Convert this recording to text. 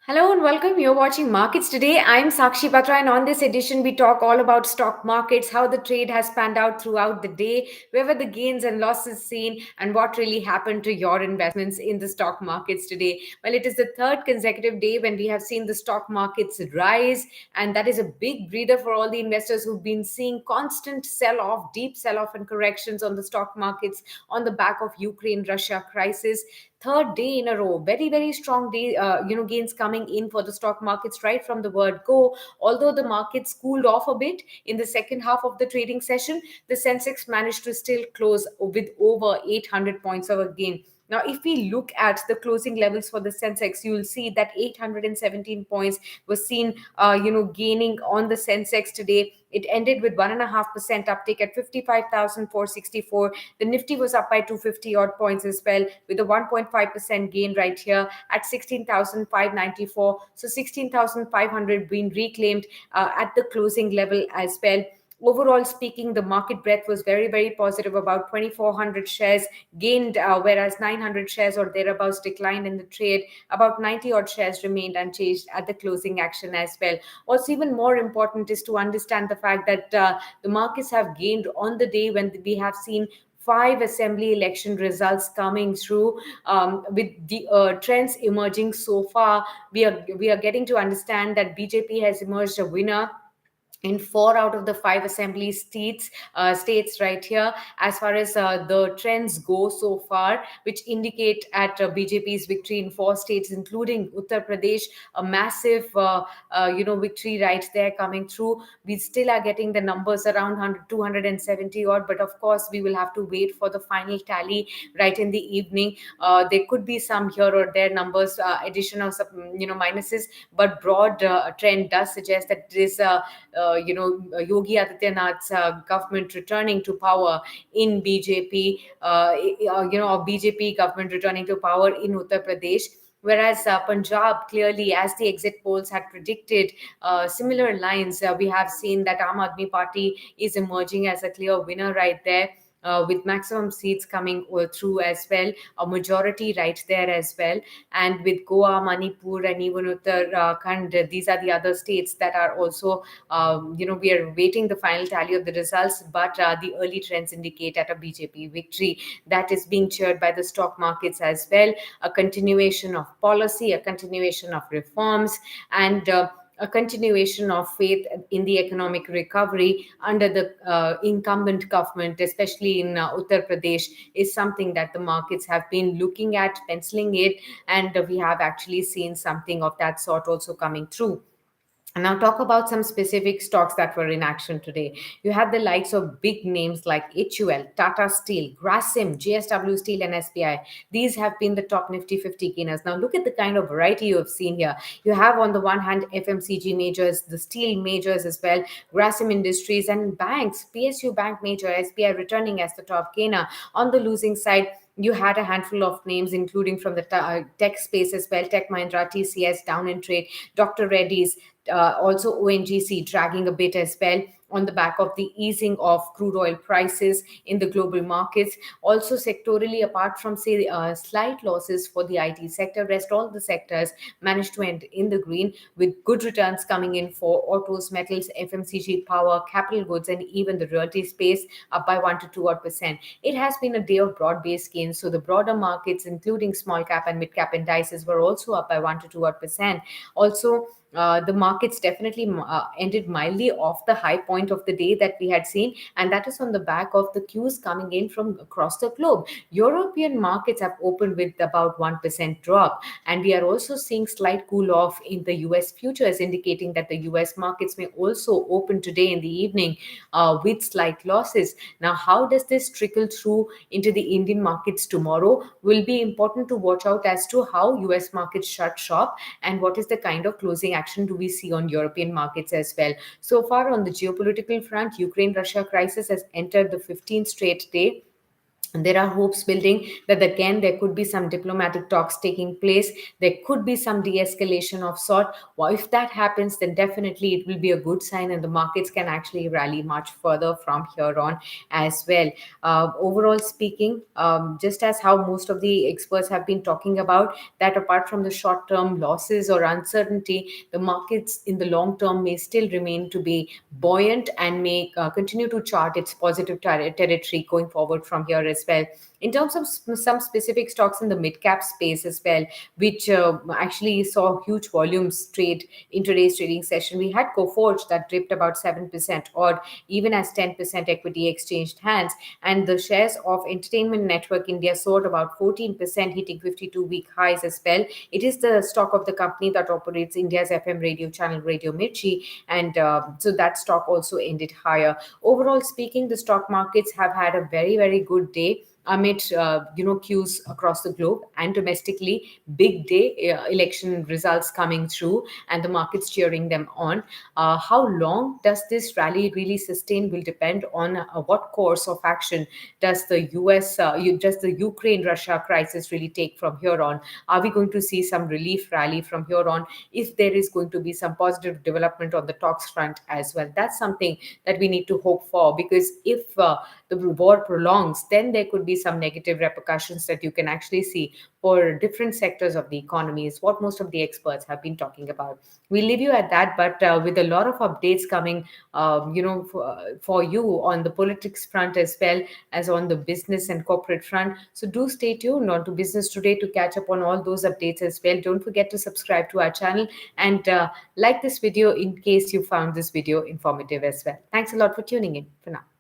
Hello and welcome. You're watching Markets Today. I'm Sakshi Batra, and on this edition, we talk all about stock markets, how the trade has panned out throughout the day, where were the gains and losses seen, and what really happened to your investments in the stock markets today. Well, it is the third consecutive day when we have seen the stock markets rise, and that is a big breather for all the investors who've been seeing constant sell off, deep sell off, and corrections on the stock markets on the back of Ukraine-Russia crisis. Third day in a row, very strong day, gains coming in for the stock markets right from the word go. Although the markets cooled off a bit in the second half of the trading session, the Sensex managed to still close with over 800 points of a gain. Now, if we look at the closing levels for the Sensex, you will see that 817 points was seen, gaining on the Sensex today. It ended with 1.5% uptick at 55,464. The Nifty was up by 250 odd points as well, with a 1.5% gain right here at 16,594. So 16,500 being reclaimed at the closing level as well. Overall speaking, the market breadth was very positive. About 2,400 shares gained, whereas 900 shares or thereabouts declined in the trade. About 90 odd shares remained unchanged at the closing action as well. What's even more important is to understand the fact that the markets have gained on the day when we have seen five assembly election results coming through, with the trends emerging so far. We are getting to understand that BJP has emerged a winner in four out of the five assembly states right here, as far as the trends go so far, which indicate at BJP's victory in four states, including Uttar Pradesh, a massive victory right there coming through. We still are getting the numbers around 100 270 odd, but of course we will have to wait for the final tally right in the evening. There could be some here or there numbers, addition or some minuses, but broad trend does suggest that there is a Yogi Adityanath's government returning to power in BJP, or BJP government returning to power in Uttar Pradesh. Whereas Punjab, clearly, as the exit polls had predicted, similar lines, we have seen that Aam Aadmi Party is emerging as a clear winner right there. With maximum seats coming through as well, a majority right there as well. And with Goa, Manipur, and even Uttarakhand, these are the other states that are also, we are waiting the final tally of the results, but the early trends indicate at a BJP victory that is being cheered by the stock markets as well. A continuation of policy, a continuation of reforms, and a continuation of faith in the economic recovery under the incumbent government, especially in Uttar Pradesh, is something that the markets have been looking at, penciling it, and we have actually seen something of that sort also coming through. And now talk about some specific stocks that were in action today. You had the likes of big names like HUL, Tata Steel, Grasim, JSW Steel, and SBI. These have been the top Nifty 50 gainers. Now look at the kind of variety you have seen here. You have on the one hand FMCG majors, the steel majors as well, Grasim Industries, and banks, PSU Bank major, SBI returning as the top gainer. On the losing side, you had a handful of names, including from the tech space as well. Tech Mahindra, TCS down in trade, Dr. Reddy's, also ONGC dragging a bit as well on the back of the easing of crude oil prices in the global markets. Also sectorally, apart from say slight losses for the IT sector, rest all the sectors managed to end in the green, with good returns coming in for autos, metals, FMCG, power, capital goods, and even the realty space, up by 1 to 2 odd percent. It has been a day of broad-based gains, so the broader markets, including small cap and mid cap indices, were also up by 1 to 2 odd percent. Also, the markets definitely ended mildly off the high point of the day that we had seen, and that is on the back of the cues coming in from across the globe. European markets have opened with about 1% drop, and we are also seeing slight cool off in the US futures, indicating that the US markets may also open today in the evening with slight losses. Now, how does this trickle through into the Indian markets tomorrow will be important to watch out as to how US markets shut shop, and what is the kind of closing action do we see on European markets as well. So far on the geopolitical front, Ukraine Russia crisis has entered the 15th straight day And there are hopes building that again there could be some diplomatic talks taking place. There could be some de-escalation of sort. Well, if that happens, then definitely it will be a good sign, and the markets can actually rally much further from here on as well. Overall speaking, just as how most of the experts have been talking about, that apart from the short-term losses or uncertainty, the markets in the long term may still remain to be buoyant and may continue to chart its positive territory going forward from here as well. In terms of some specific stocks in the mid cap space as well, which actually saw huge volumes trade in today's trading session, we had Coforge that dipped about 7% odd, even as 10% equity exchanged hands. And the shares of Entertainment Network India soared about 14%, hitting 52-week highs as well. It is the stock of the company that operates India's FM radio channel Radio Mirchi, and so that stock also ended higher. Overall speaking, the stock markets have had a very, very good day amid cues across the globe and domestically. Big day, election results coming through and the markets cheering them on. How long does this rally really sustain will depend on what course of action does the does the Ukraine Russia crisis really take from here on. Are we going to see some relief rally from here on? If there is going to be some positive development on the talks front as well, that's something that we need to hope for, because if the war prolongs, then there could be some negative repercussions that you can actually see for different sectors of the economy, is what most of the experts have been talking about. We'll leave you at that, but with a lot of updates coming, for you on the politics front as well as on the business and corporate front. So do stay tuned on to Business Today to catch up on all those updates as well. Don't forget to subscribe to our channel and like this video in case you found this video informative as well. Thanks a lot for tuning in for now.